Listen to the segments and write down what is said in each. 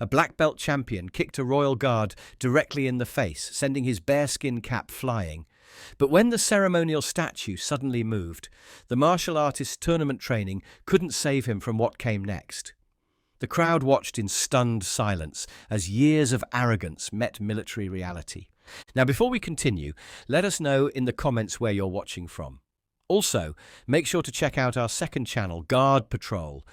A black belt champion kicked a royal guard directly in the face, sending his bearskin cap flying. But when the ceremonial statue suddenly moved, the martial artist's tournament training couldn't save him from what came next. The crowd watched in stunned silence as years of arrogance met military reality. Now, before we continue, let us know in the comments where you're watching from. Also, make sure to check out our second channel, Guard Patrol,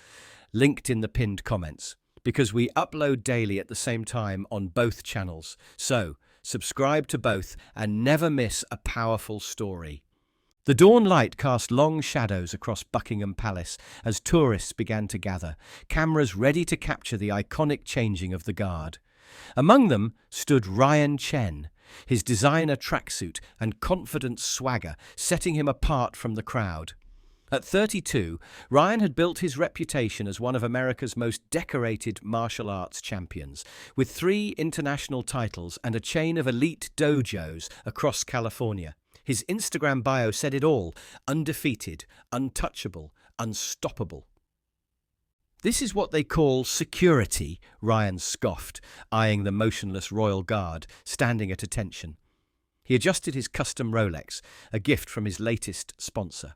linked in the pinned comments, because we upload daily at the same time on both channels. So, subscribe to both and never miss a powerful story. The dawn light cast long shadows across Buckingham Palace as tourists began to gather, cameras ready to capture the iconic changing of the guard. Among them stood Ryan Chen, his designer tracksuit and confident swagger setting him apart from the crowd. At 32, Ryan had built his reputation as one of America's most decorated martial arts champions, with 3 international titles and a chain of elite dojos across California. His Instagram bio said it all: undefeated, untouchable, unstoppable. "This is what they call security," Ryan scoffed, eyeing the motionless royal guard standing at attention. He adjusted his custom Rolex, a gift from his latest sponsor.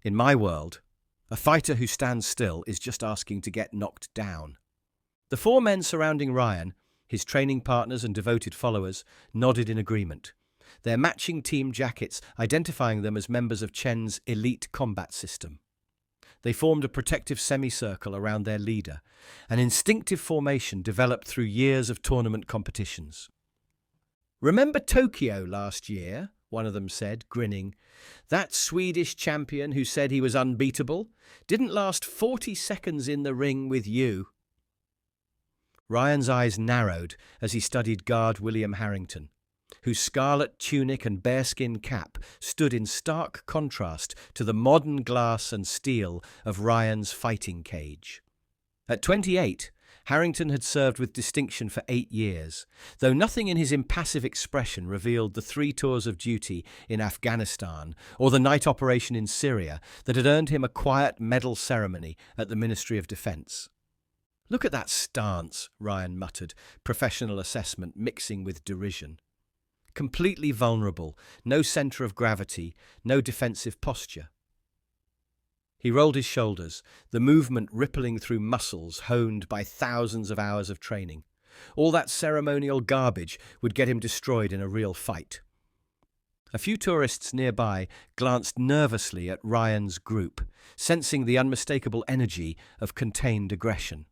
"In my world, a fighter who stands still is just asking to get knocked down." The 4 men surrounding Ryan, his training partners and devoted followers, nodded in agreement, their matching team jackets identifying them as members of Chen's elite combat system. They formed a protective semicircle around their leader, an instinctive formation developed through years of tournament competitions. "Remember Tokyo last year?" one of them said, grinning. "That Swedish champion who said he was unbeatable didn't last 40 seconds in the ring with you." Ryan's eyes narrowed as he studied guard William Harrington, whose scarlet tunic and bearskin cap stood in stark contrast to the modern glass and steel of Ryan's fighting cage. At 28, Harrington had served with distinction for 8 years, though nothing in his impassive expression revealed the 3 tours of duty in Afghanistan or the night operation in Syria that had earned him a quiet medal ceremony at the Ministry of Defense. "Look at that stance," Ryan muttered, professional assessment mixing with derision. "Completely vulnerable, no center of gravity, no defensive posture." He rolled his shoulders, the movement rippling through muscles honed by thousands of hours of training. All that ceremonial garbage would get him destroyed in a real fight. A few tourists nearby glanced nervously at Ryan's group, sensing the unmistakable energy of contained aggression.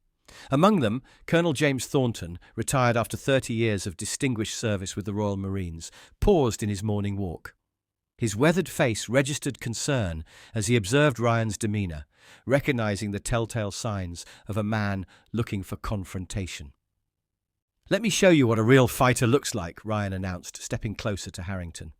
Among them, Colonel James Thornton, retired after 30 years of distinguished service with the Royal Marines, paused in his morning walk. His weathered face registered concern as he observed Ryan's demeanor, recognizing the telltale signs of a man looking for confrontation. "Let me show you what a real fighter looks like," Ryan announced, stepping closer to Harrington.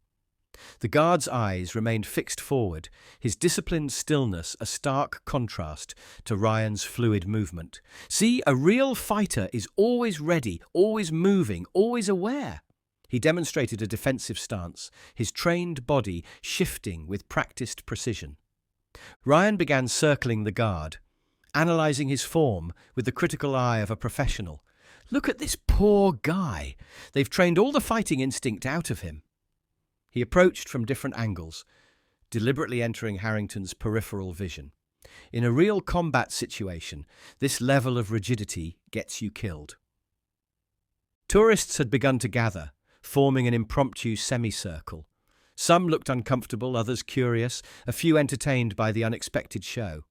The guard's eyes remained fixed forward, his disciplined stillness a stark contrast to Ryan's fluid movement. "See, a real fighter is always ready, always moving, always aware." He demonstrated a defensive stance, his trained body shifting with practiced precision. Ryan began circling the guard, analyzing his form with the critical eye of a professional. "Look at this poor guy. They've trained all the fighting instinct out of him." He approached from different angles, deliberately entering Harrington's peripheral vision. In a real combat situation, this level of rigidity gets you killed. Tourists had begun to gather, forming an impromptu semicircle. Some looked uncomfortable, others curious, a few entertained by the unexpected show.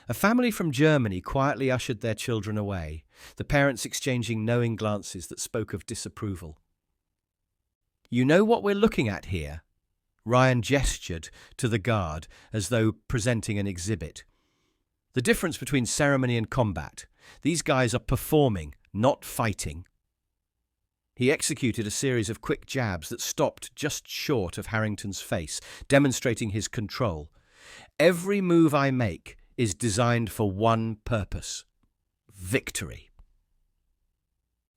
A family from Germany quietly ushered their children away, the parents exchanging knowing glances that spoke of disapproval. "You know what we're looking at here?" Ryan gestured to the guard as though presenting an exhibit. "The difference between ceremony and combat. These guys are performing, not fighting." He executed a series of quick jabs that stopped just short of Harrington's face, demonstrating his control. "Every move I make is designed for one purpose: victory."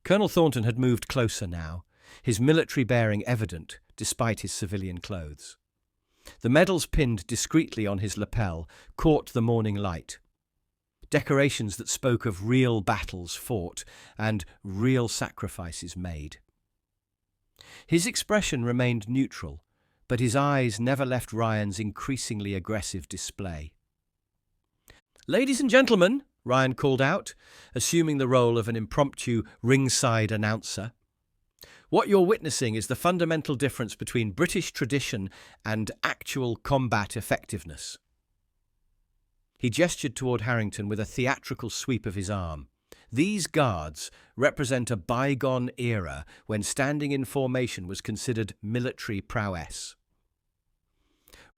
Colonel Thornton had moved closer now, his military bearing evident despite his civilian clothes. The medals pinned discreetly on his lapel caught the morning light. decorations that spoke of real battles fought and real sacrifices made. His expression remained neutral, but his eyes never left Ryan's increasingly aggressive display. "Ladies and gentlemen," Ryan called out, assuming the role of an impromptu ringside announcer, "what you're witnessing is the fundamental difference between British tradition and actual combat effectiveness." He gestured toward Harrington with a theatrical sweep of his arm. These guards represent a bygone era when standing in formation was considered military prowess.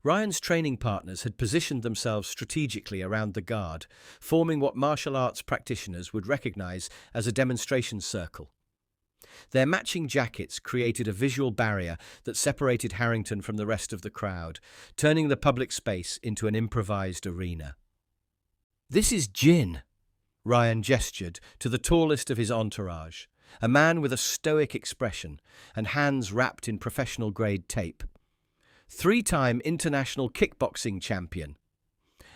Ryan's training partners had positioned themselves strategically around the guard, forming what martial arts practitioners would recognize as a demonstration circle. Their matching jackets created a visual barrier that separated Harrington from the rest of the crowd, turning the public space into an improvised arena. "This is Jin," Ryan gestured to the tallest of his entourage, a man with a stoic expression and hands wrapped in professional-grade tape. "Three-time international kickboxing champion.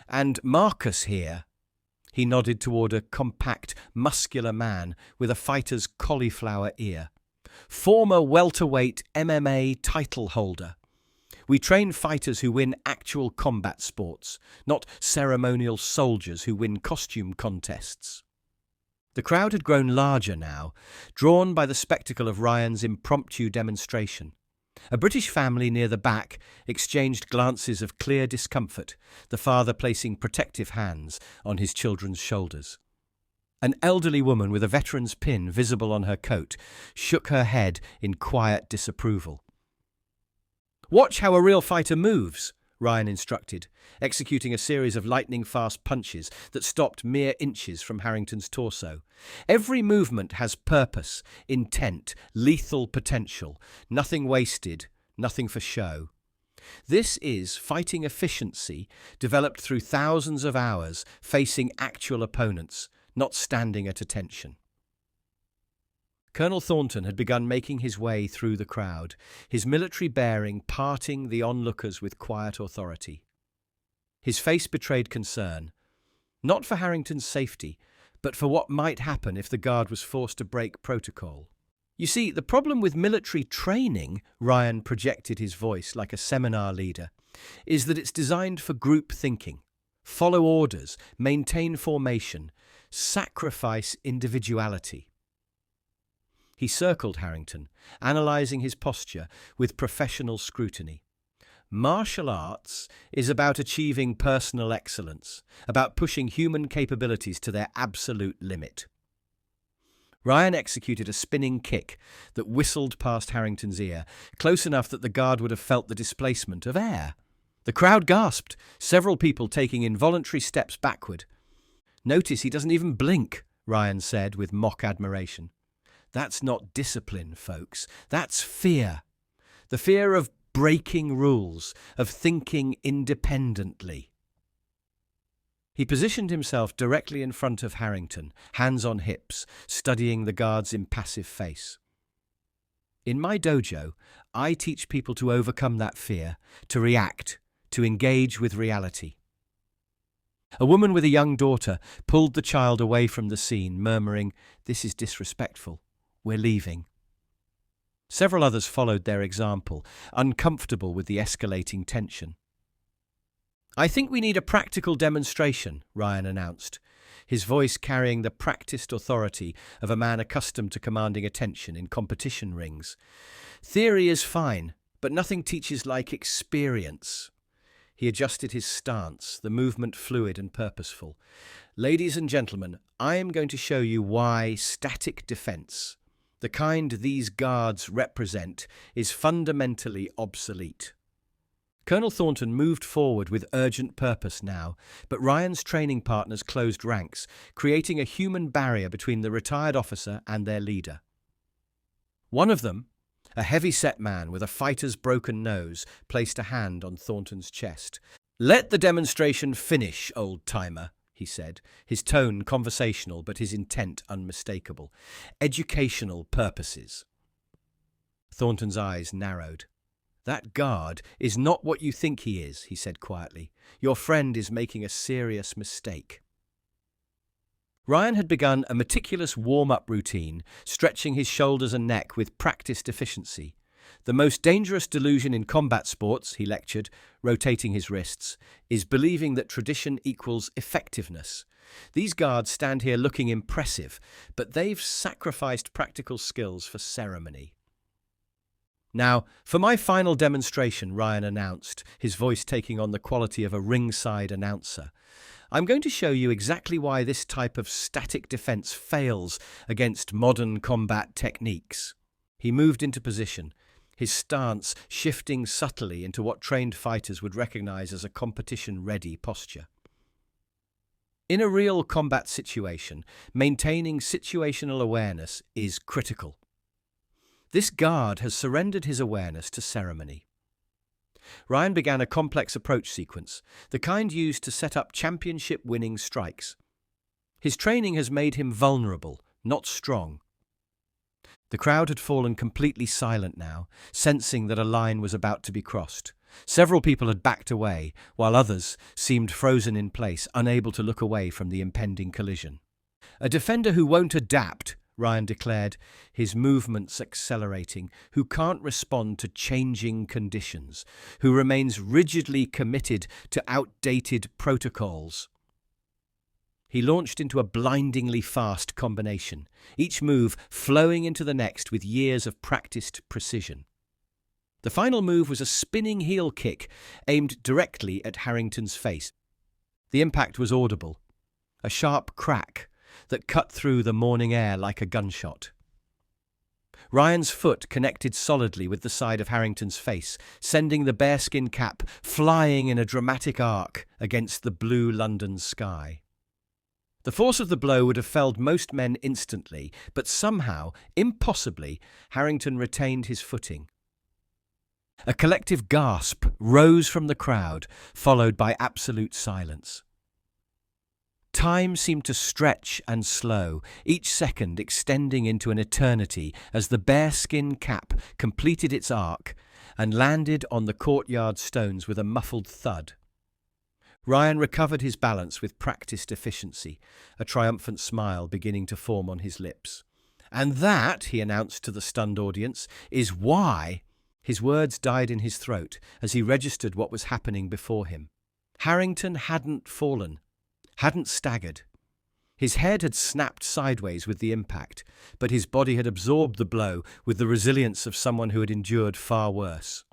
And Marcus here," he nodded toward a compact, muscular man with a fighter's cauliflower ear, "former welterweight MMA title holder. We train fighters who win actual combat sports, not ceremonial soldiers who win costume contests." The crowd had grown larger now, drawn by the spectacle of Ryan's impromptu demonstration. A British family near the back exchanged glances of clear discomfort, the father placing protective hands on his children's shoulders. An elderly woman with a veteran's pin visible on her coat shook her head in quiet disapproval. "Watch how a real fighter moves," Ryan instructed, executing a series of lightning-fast punches that stopped mere inches from Harrington's torso. "Every movement has purpose, intent, lethal potential. Nothing wasted, nothing for show. This is fighting efficiency developed through thousands of hours facing actual opponents, not standing at attention." Colonel Thornton had begun making his way through the crowd, his military bearing parting the onlookers with quiet authority. His face betrayed concern, not for Harrington's safety, but for what might happen if the guard was forced to break protocol. "You see, the problem with military training," Ryan projected his voice like a seminar leader, "is that it's designed for group thinking. Follow orders, maintain formation, sacrifice individuality." He circled Harrington, analysing his posture with professional scrutiny. "Martial arts is about achieving personal excellence, about pushing human capabilities to their absolute limit." Ryan executed a spinning kick that whistled past Harrington's ear, close enough that the guard would have felt the displacement of air. The crowd gasped, several people taking involuntary steps backward. "Notice he doesn't even blink," Ryan said with mock admiration. "That's not discipline, folks. That's fear. The fear of breaking rules, of thinking independently." He positioned himself directly in front of Harrington, hands on hips, studying the guard's impassive face. "In my dojo, I teach people to overcome that fear, to react, to engage with reality." A woman with a young daughter pulled the child away from the scene, murmuring, "This is disrespectful. We're leaving." Several others followed their example, uncomfortable with the escalating tension. "I think we need a practical demonstration," Ryan announced, his voice carrying the practiced authority of a man accustomed to commanding attention in competition rings. "Theory is fine, but nothing teaches like experience." He adjusted his stance, the movement fluid and purposeful. "Ladies and gentlemen, I am going to show you why static defense, the kind these guards represent, is fundamentally obsolete." Colonel Thornton moved forward with urgent purpose now, but Ryan's training partners closed ranks, creating a human barrier between the retired officer and their leader. One of them, a heavy-set man with a fighter's broken nose, placed a hand on Thornton's chest. "Let the demonstration finish, old-timer," he said, his tone conversational but his intent unmistakable. "Educational purposes." Thornton's eyes narrowed. "That guard is not what you think he is," he said quietly. "Your friend is making a serious mistake." Ryan had begun a meticulous warm-up routine, stretching his shoulders and neck with practiced efficiency. The most dangerous delusion in combat sports, he lectured, rotating his wrists, is believing that tradition equals effectiveness. These guards stand here looking impressive, but they've sacrificed practical skills for ceremony. Now, for my final demonstration, Ryan announced, his voice taking on the quality of a ringside announcer. I'm going to show you exactly why this type of static defense fails against modern combat techniques. He moved into position, his stance shifting subtly into what trained fighters would recognize as a competition-ready posture. In a real combat situation, maintaining situational awareness is critical. This guard has surrendered his awareness to ceremony. Ryan began a complex approach sequence, the kind used to set up championship-winning strikes. His training has made him vulnerable, not strong. The crowd had fallen completely silent now, sensing that a line was about to be crossed. Several people had backed away, while others seemed frozen in place, unable to look away from the impending collision. "A defender who won't adapt," Ryan declared, his movements accelerating, "who can't respond to changing conditions, who remains rigidly committed to outdated protocols." He launched into a blindingly fast combination, each move flowing into the next with years of practiced precision. The final move was a spinning heel kick aimed directly at Harrington's face. The impact was audible, a sharp crack that cut through the morning air like a gunshot. Ryan's foot connected solidly with the side of Harrington's face, sending the bearskin cap flying in a dramatic arc against the blue London sky. The force of the blow would have felled most men instantly, but somehow, impossibly, Harrington retained his footing. A collective gasp rose from the crowd, followed by absolute silence. Time seemed to stretch and slow, each second extending into an eternity as the bearskin cap completed its arc and landed on the courtyard stones with a muffled thud. Ryan recovered his balance with practiced efficiency, a triumphant smile beginning to form on his lips. "And that," he announced to the stunned audience, "is why—" His words died in his throat as he registered what was happening before him. Harrington hadn't fallen, hadn't staggered. His head had snapped sideways with the impact, but his body had absorbed the blow with the resilience of someone who had endured far worse.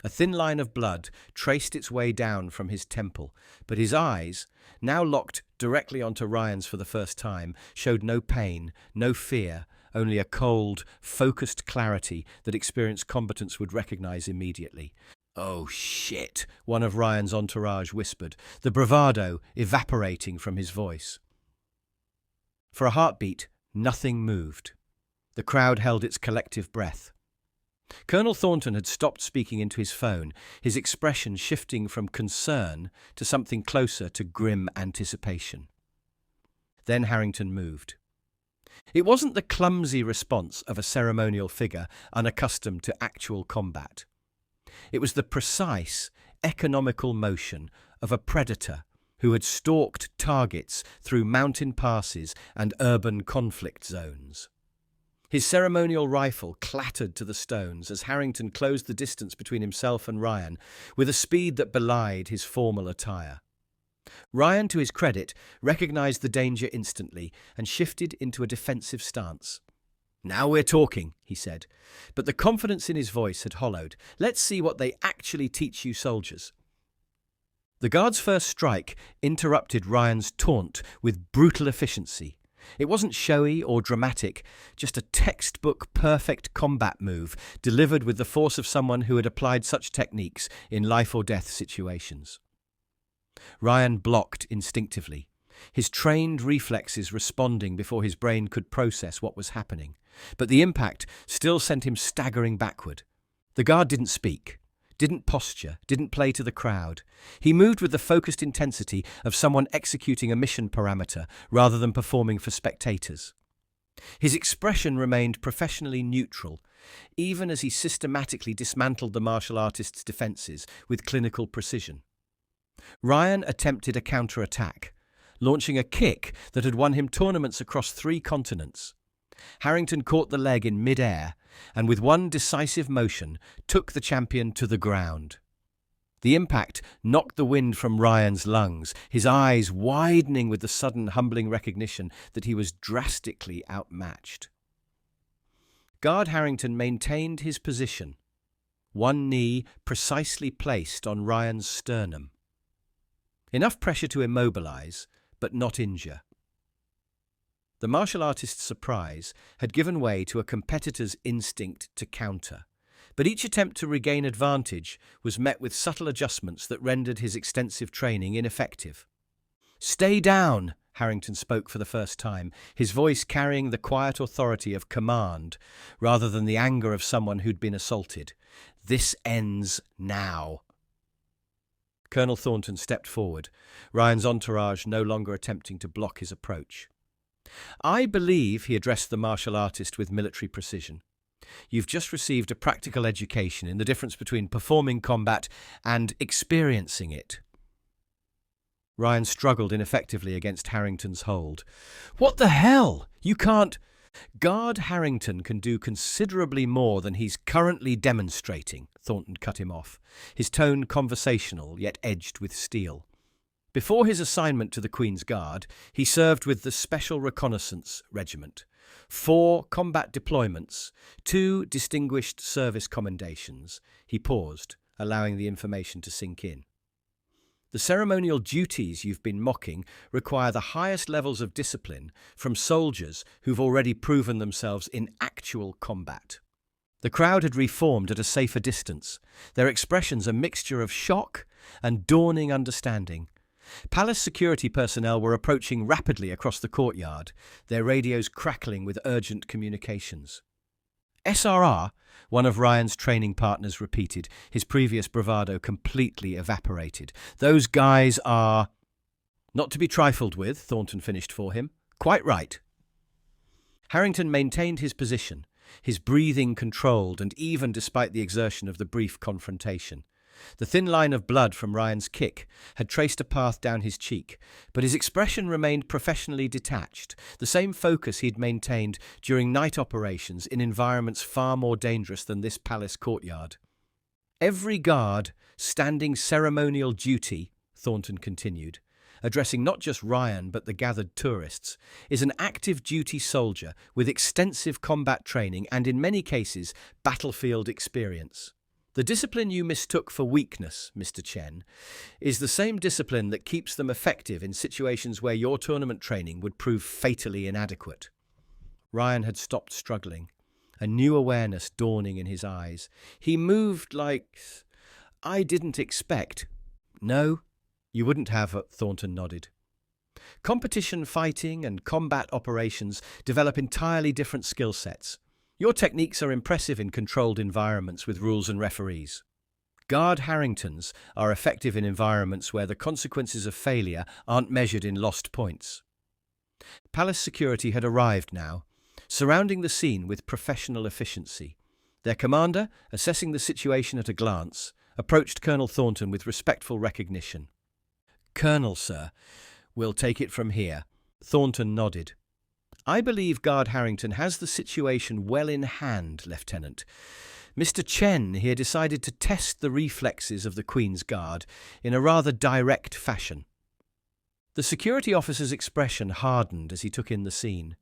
A thin line of blood traced its way down from his temple, but his eyes, now locked directly onto Ryan's for the first time, showed no pain, no fear, only a cold, focused clarity that experienced combatants would recognize immediately. "Oh, shit," one of Ryan's entourage whispered, the bravado evaporating from his voice. For a heartbeat, nothing moved. The crowd held its collective breath. Colonel Thornton had stopped speaking into his phone, his expression shifting from concern to something closer to grim anticipation. Then Harrington moved. It wasn't the clumsy response of a ceremonial figure unaccustomed to actual combat. It was the precise, economical motion of a predator who had stalked targets through mountain passes and urban conflict zones. His ceremonial rifle clattered to the stones as Harrington closed the distance between himself and Ryan with a speed that belied his formal attire. Ryan, to his credit, recognized the danger instantly and shifted into a defensive stance. "Now we're talking," he said, but the confidence in his voice had hollowed. "Let's see what they actually teach you soldiers." The guard's first strike interrupted Ryan's taunt with brutal efficiency. It wasn't showy or dramatic, just a textbook perfect combat move delivered with the force of someone who had applied such techniques in life-or-death situations. Ryan blocked instinctively, his trained reflexes responding before his brain could process what was happening. But the impact still sent him staggering backward. The guard didn't speak, didn't posture, didn't play to the crowd. He moved with the focused intensity of someone executing a mission parameter rather than performing for spectators. His expression remained professionally neutral, even as he systematically dismantled the martial artist's defenses with clinical precision. Ryan attempted a counterattack, launching a kick that had won him tournaments across 3 continents. Harrington caught the leg in mid-air and with one decisive motion took the champion to the ground. The impact knocked the wind from Ryan's lungs, his eyes widening with the sudden humbling recognition that he was drastically outmatched. Guard Harrington maintained his position, one knee precisely placed on Ryan's sternum. Enough pressure to immobilize, but not injure. The martial artist's surprise had given way to a competitor's instinct to counter, but each attempt to regain advantage was met with subtle adjustments that rendered his extensive training ineffective. "Stay down," Harrington spoke for the first time, his voice carrying the quiet authority of command rather than the anger of someone who'd been assaulted. "This ends now." Colonel Thornton stepped forward, Ryan's entourage no longer attempting to block his approach. "I believe," he addressed the martial artist with military precision, "you've just received a practical education in the difference between performing combat and experiencing it." Ryan struggled ineffectively against Harrington's hold. "What the hell? You can't—" "Guard Harrington can do considerably more than he's currently demonstrating," Thornton cut him off, his tone conversational yet edged with steel. Before his assignment to the Queen's Guard, he served with the Special Reconnaissance Regiment. 4 combat deployments, 2 distinguished service commendations. He paused, allowing the information to sink in. "The ceremonial duties you've been mocking require the highest levels of discipline from soldiers who've already proven themselves in actual combat." The crowd had reformed at a safer distance, their expressions a mixture of shock and dawning understanding. Palace security personnel were approaching rapidly across the courtyard, their radios crackling with urgent communications. "SRR," one of Ryan's training partners repeated, his previous bravado completely evaporated. "Those guys are—" "Not to be trifled with," Thornton finished for him. "Quite right." Harrington maintained his position, his breathing controlled and even despite the exertion of the brief confrontation. The thin line of blood from Ryan's kick had traced a path down his cheek, but his expression remained professionally detached, the same focus he'd maintained during night operations in environments far more dangerous than this palace courtyard. "Every guard standing ceremonial duty," Thornton continued, addressing not just Ryan but the gathered tourists, "is an active duty soldier with extensive combat training and, in many cases, battlefield experience. The discipline you mistook for weakness, Mr. Chen, is the same discipline that keeps them effective in situations where your tournament training would prove fatally inadequate." Ryan had stopped struggling, a new awareness dawning in his eyes. He moved like— "I didn't expect—" "No, you wouldn't have," Thornton nodded. "Competition fighting and combat operations develop entirely different skill sets. Your techniques are impressive in controlled environments with rules and referees. Guard Harringtons are effective in environments where the consequences of failure aren't measured in lost points." Palace security had arrived now, surrounding the scene with professional efficiency. Their commander, assessing the situation at a glance, approached Colonel Thornton with respectful recognition. "Colonel, sir, we'll take it from here." Thornton nodded. "I believe Guard Harrington has the situation well in hand, Lieutenant. Mr. Chen here decided to test the reflexes of the Queen's Guard in a rather direct fashion." The security officer's expression hardened as he took in the scene,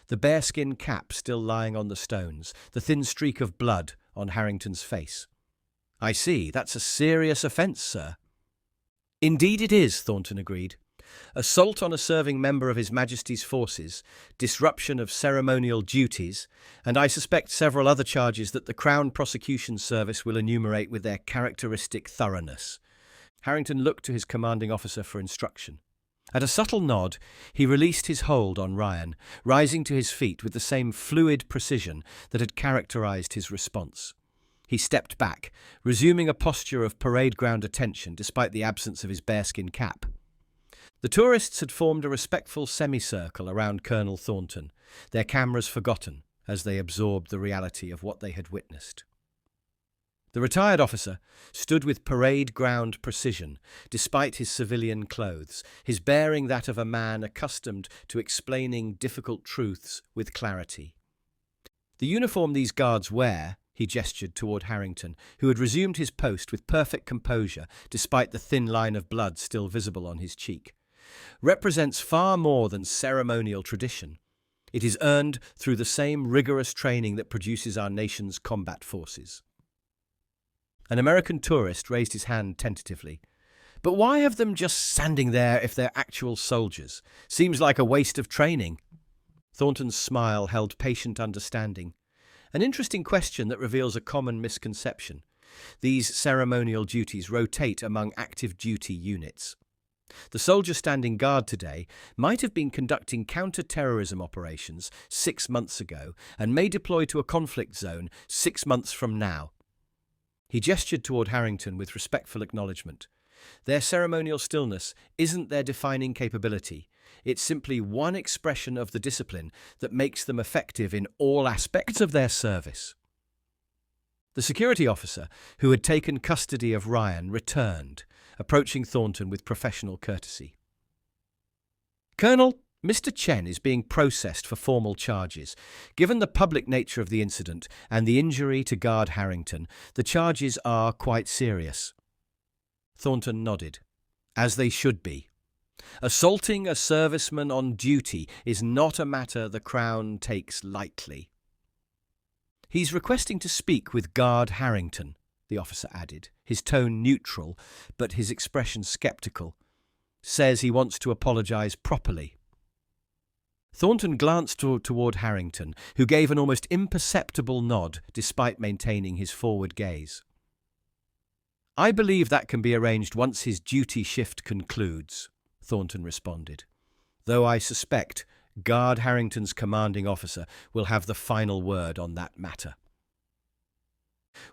the bearskin cap still lying on the stones, the thin streak of blood on Harrington's face. "I see, that's a serious offence, sir." "Indeed it is," Thornton agreed. "Assault on a serving member of His Majesty's forces, disruption of ceremonial duties, and I suspect several other charges that the Crown Prosecution Service will enumerate with their characteristic thoroughness." Harrington looked to his commanding officer for instruction. At a subtle nod, he released his hold on Ryan, rising to his feet with the same fluid precision that had characterized his response. He stepped back, resuming a posture of parade ground attention despite the absence of his bearskin cap. The tourists had formed a respectful semicircle around Colonel Thornton, their cameras forgotten as they absorbed the reality of what they had witnessed. The retired officer stood with parade ground precision, despite his civilian clothes, his bearing that of a man accustomed to explaining difficult truths with clarity. The uniform these guards wear, he gestured toward Harrington, who had resumed his post with perfect composure despite the thin line of blood still visible on his cheek, represents far more than ceremonial tradition. It is earned through the same rigorous training that produces our nation's combat forces. An American tourist raised his hand tentatively. But why have them just standing there if they're actual soldiers? Seems like a waste of training. Thornton's smile held patient understanding. An interesting question that reveals a common misconception. These ceremonial duties rotate among active duty units. The soldier standing guard today might have been conducting counter-terrorism operations 6 months ago and may deploy to a conflict zone 6 months from now. He gestured toward Harrington with respectful acknowledgement. Their ceremonial stillness isn't their defining capability. It's simply one expression of the discipline that makes them effective in all aspects of their service. The security officer, who had taken custody of Ryan, returned, approaching Thornton with professional courtesy. "Colonel, Mr. Chen is being processed for formal charges. Given the public nature of the incident and the injury to Guard Harrington, the charges are quite serious." Thornton nodded. "As they should be. Assaulting a serviceman on duty is not a matter the Crown takes lightly." "He's requesting to speak with Guard Harrington," the officer added, his tone neutral, but his expression sceptical. "Says he wants to apologize properly." Thornton glanced toward Harrington, who gave an almost imperceptible nod despite maintaining his forward gaze. "I believe that can be arranged once his duty shift concludes," Thornton responded, "though I suspect Guard Harrington's commanding officer will have the final word on that matter."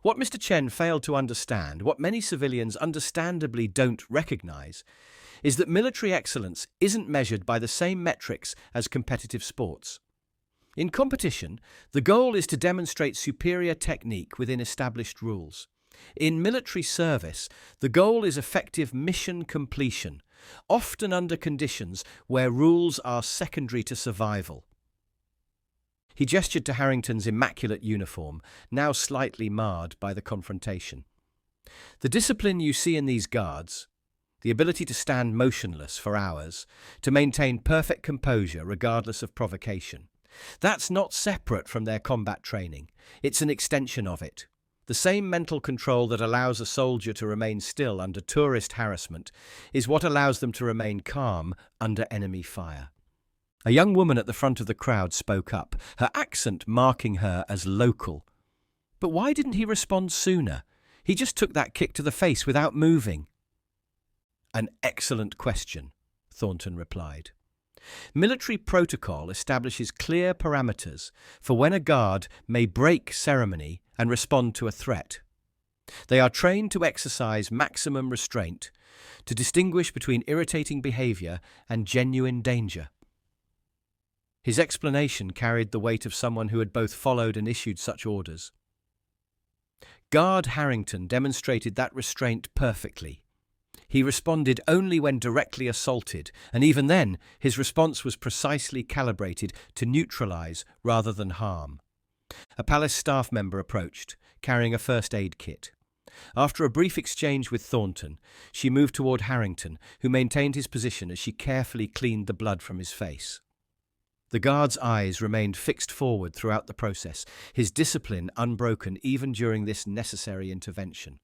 What Mr. Chen failed to understand, what many civilians understandably don't recognize, is that military excellence isn't measured by the same metrics as competitive sports. In competition, the goal is to demonstrate superior technique within established rules. In military service, the goal is effective mission completion, often under conditions where rules are secondary to survival. He gestured to Harrington's immaculate uniform, now slightly marred by the confrontation. "The discipline you see in these guards, the ability to stand motionless for hours, to maintain perfect composure regardless of provocation, that's not separate from their combat training. It's an extension of it. The same mental control that allows a soldier to remain still under tourist harassment is what allows them to remain calm under enemy fire." A young woman at the front of the crowd spoke up, her accent marking her as local. "But why didn't he respond sooner? He just took that kick to the face without moving." "An excellent question," Thornton replied. "Military protocol establishes clear parameters for when a guard may break ceremony and respond to a threat. They are trained to exercise maximum restraint, to distinguish between irritating behavior and genuine danger." His explanation carried the weight of someone who had both followed and issued such orders. Guard Harrington demonstrated that restraint perfectly. He responded only when directly assaulted, and even then, his response was precisely calibrated to neutralize rather than harm. A palace staff member approached, carrying a first aid kit. After a brief exchange with Thornton, she moved toward Harrington, who maintained his position as she carefully cleaned the blood from his face. The guard's eyes remained fixed forward throughout the process, his discipline unbroken even during this necessary intervention.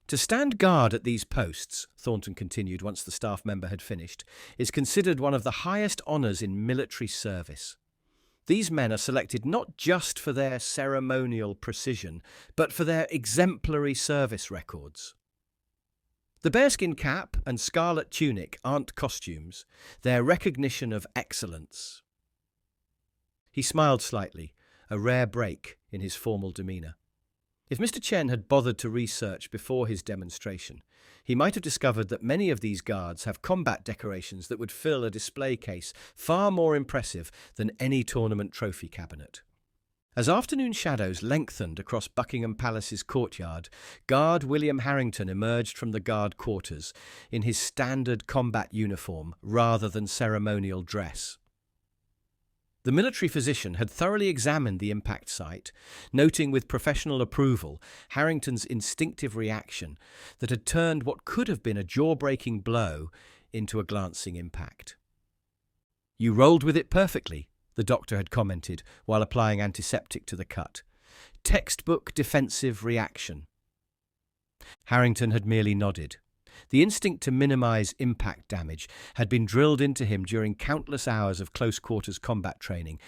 "To stand guard at these posts," Thornton continued once the staff member had finished, "is considered one of the highest honours in military service. These men are selected not just for their ceremonial precision, but for their exemplary service records. The bearskin cap and scarlet tunic aren't costumes, they're recognition of excellence." He smiled slightly, a rare break in his formal demeanour. If Mr. Chen had bothered to research before his demonstration, he might have discovered that many of these guards have combat decorations that would fill a display case far more impressive than any tournament trophy cabinet. As afternoon shadows lengthened across Buckingham Palace's courtyard, Guard William Harrington emerged from the guard quarters in his standard combat uniform rather than ceremonial dress. The military physician had thoroughly examined the impact site, noting with professional approval Harrington's instinctive reaction that had turned what could have been a jaw-breaking blow into a glancing impact. "You rolled with it perfectly," the doctor had commented while applying antiseptic to the cut. "Textbook defensive reaction." Harrington had merely nodded. The instinct to minimize impact damage had been drilled into him during countless hours of close-quarters combat training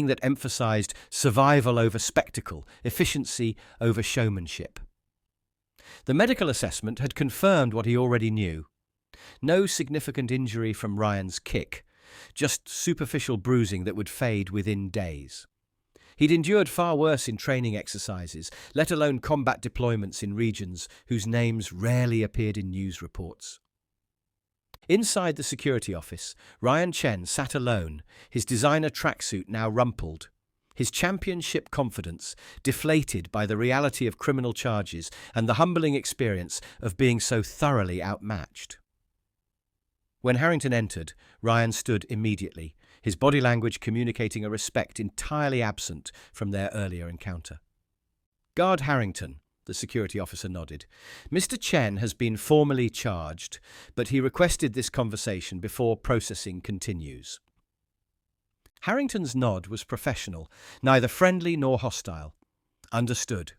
that emphasized survival over spectacle, efficiency over showmanship. The medical assessment had confirmed what he already knew. No significant injury from Ryan's kick, just superficial bruising that would fade within days. He'd endured far worse in training exercises, let alone combat deployments in regions whose names rarely appeared in news reports. Inside the security office, Ryan Chen sat alone, his designer tracksuit now rumpled, his championship confidence deflated by the reality of criminal charges and the humbling experience of being so thoroughly outmatched. When Harrington entered, Ryan stood immediately, his body language communicating a respect entirely absent from their earlier encounter. "Guard Harrington," the security officer nodded. "Mr. Chen has been formally charged, but he requested this conversation before processing continues." Harrington's nod was professional, neither friendly nor hostile. "Understood."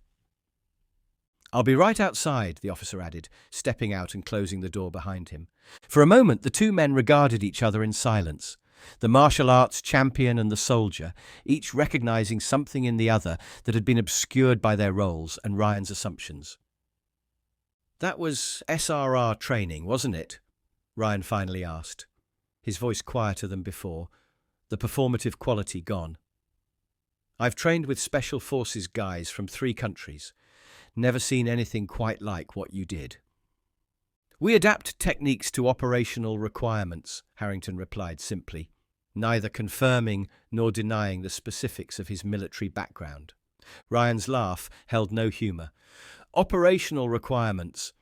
"I'll be right outside," the officer added, stepping out and closing the door behind him. For a moment, the two men regarded each other in silence, the martial arts champion and the soldier, each recognizing something in the other that had been obscured by their roles and Ryan's assumptions. "That was SRR training, wasn't it?" Ryan finally asked, his voice quieter than before, the performative quality gone. "I've trained with Special Forces guys from 3 countries. Never seen anything quite like what you did." "We adapt techniques to operational requirements," Harrington replied simply, neither confirming nor denying the specifics of his military background. Ryan's laugh held no humour. "Operational requirements.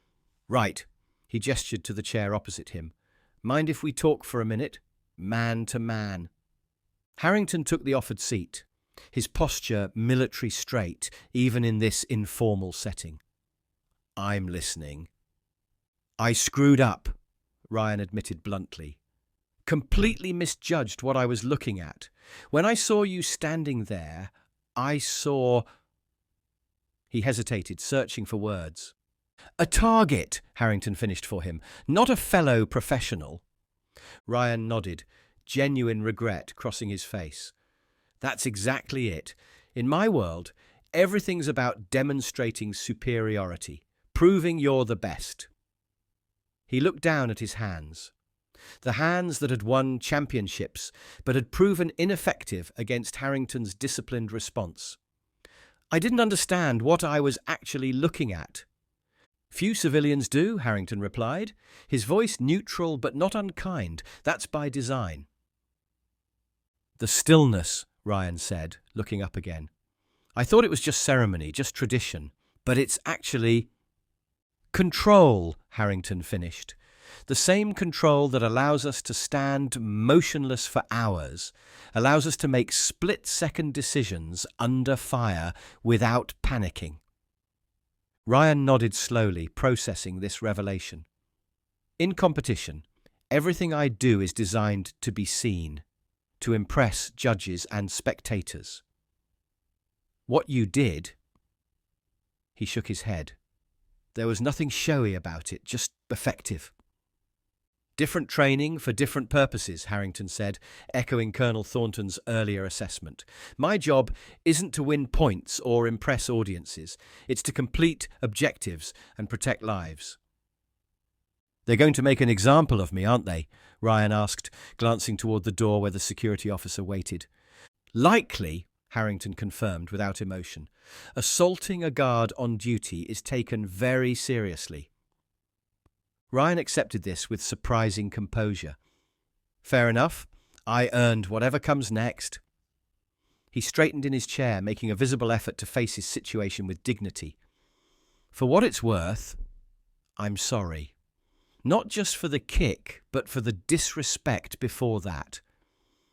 Right." He gestured to the chair opposite him. "Mind if we talk for a minute? Man to man." Harrington took the offered seat, his posture military straight, even in this informal setting. "I'm listening." "I screwed up," Ryan admitted bluntly. "Completely misjudged what I was looking at. When I saw you standing there, I saw—" He hesitated, searching for words. "A target," Harrington finished for him, "not a fellow professional." Ryan nodded, genuine regret crossing his face. "That's exactly it. In my world, everything's about demonstrating superiority, proving you're the best." He looked down at his hands. The hands that had won championships, but had proven ineffective against Harrington's disciplined response. "I didn't understand what I was actually looking at." "Few civilians do," Harrington replied, his voice neutral but not unkind. "That's by design." "The stillness," Ryan said, looking up again. "I thought it was just ceremony, just tradition, but it's actually—" "Control," Harrington finished. "The same control that allows us to stand motionless for hours, allows us to make split-second decisions under fire without panicking." Ryan nodded slowly, processing this revelation. "In competition, everything I do is designed to be seen, to impress judges and spectators. What you did—" He shook his head. "There was nothing showy about it, just effective." "Different training for different purposes," Harrington said, echoing Colonel Thornton's earlier assessment. "My job isn't to win points or impress audiences. It's to complete objectives and protect lives." "They're going to make an example of me, aren't they?" Ryan asked, glancing toward the door where the security officer waited. "Likely," Harrington confirmed without emotion. "Assaulting a guard on duty is taken very seriously." Ryan accepted this with surprising composure. "Fair enough. I earned whatever comes next." He straightened in his chair, making a visible effort to face his situation with dignity. "For what it's worth, I'm sorry. Not just for the kick, but for the disrespect before that.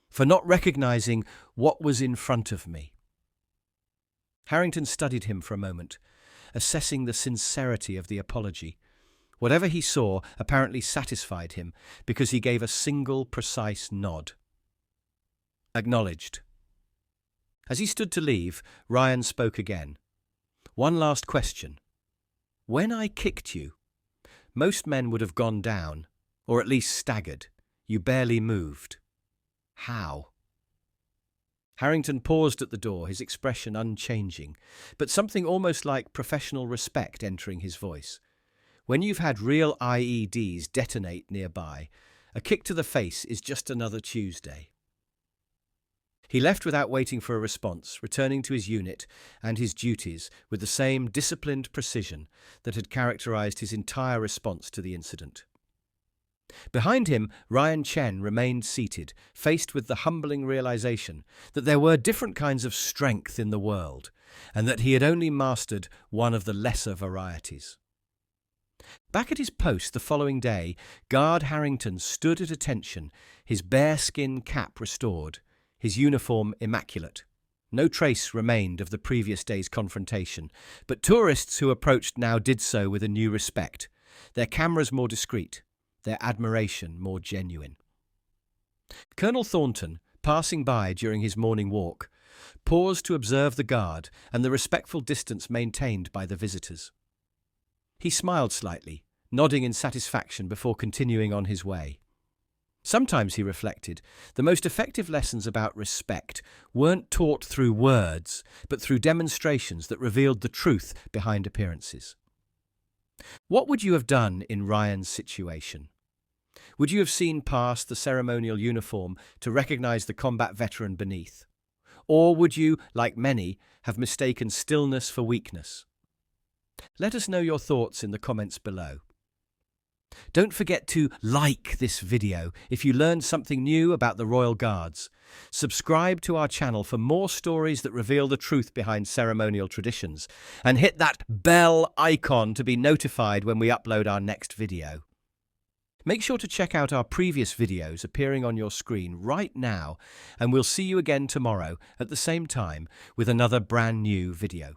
For not recognizing what was in front of me." Harrington studied him for a moment, assessing the sincerity of the apology. Whatever he saw apparently satisfied him because he gave a single precise nod. Acknowledged. As he stood to leave, Ryan spoke again. "One last question. When I kicked you, most men would have gone down, or at least staggered. You barely moved. How?" Harrington paused at the door, his expression unchanging, but something almost like professional respect entering his voice. When you've had real IEDs detonate nearby, a kick to the face is just another Tuesday. He left without waiting for a response, returning to his unit and his duties with the same disciplined precision that had characterized his entire response to the incident. Behind him, Ryan Chen remained seated, faced with the humbling realization that there were different kinds of strength in the world, and that he had only mastered one of the lesser varieties. Back at his post the following day, Guard Harrington stood at attention, his bearskin cap restored, his uniform immaculate. No trace remained of the previous day's confrontation, but tourists who approached now did so with a new respect, their cameras more discreet, their admiration more genuine. Colonel Thornton, passing by during his morning walk, paused to observe the guard and the respectful distance maintained by the visitors. He smiled slightly, nodding in satisfaction before continuing on his way. Sometimes, he reflected, the most effective lessons about respect weren't taught through words, but through demonstrations that revealed the truth behind appearances. What would you have done in Ryan's situation? Would you have seen past the ceremonial uniform to recognize the combat veteran beneath? Or would you, like many, have mistaken stillness for weakness? Let us know your thoughts in the comments below. Don't forget to like this video if you learned something new about the Royal Guards. Subscribe to our channel for more stories that reveal the truth behind ceremonial traditions, and hit that bell icon to be notified when we upload our next video. Make sure to check out our previous videos appearing on your screen right now, and we'll see you again tomorrow at the same time with another brand new video.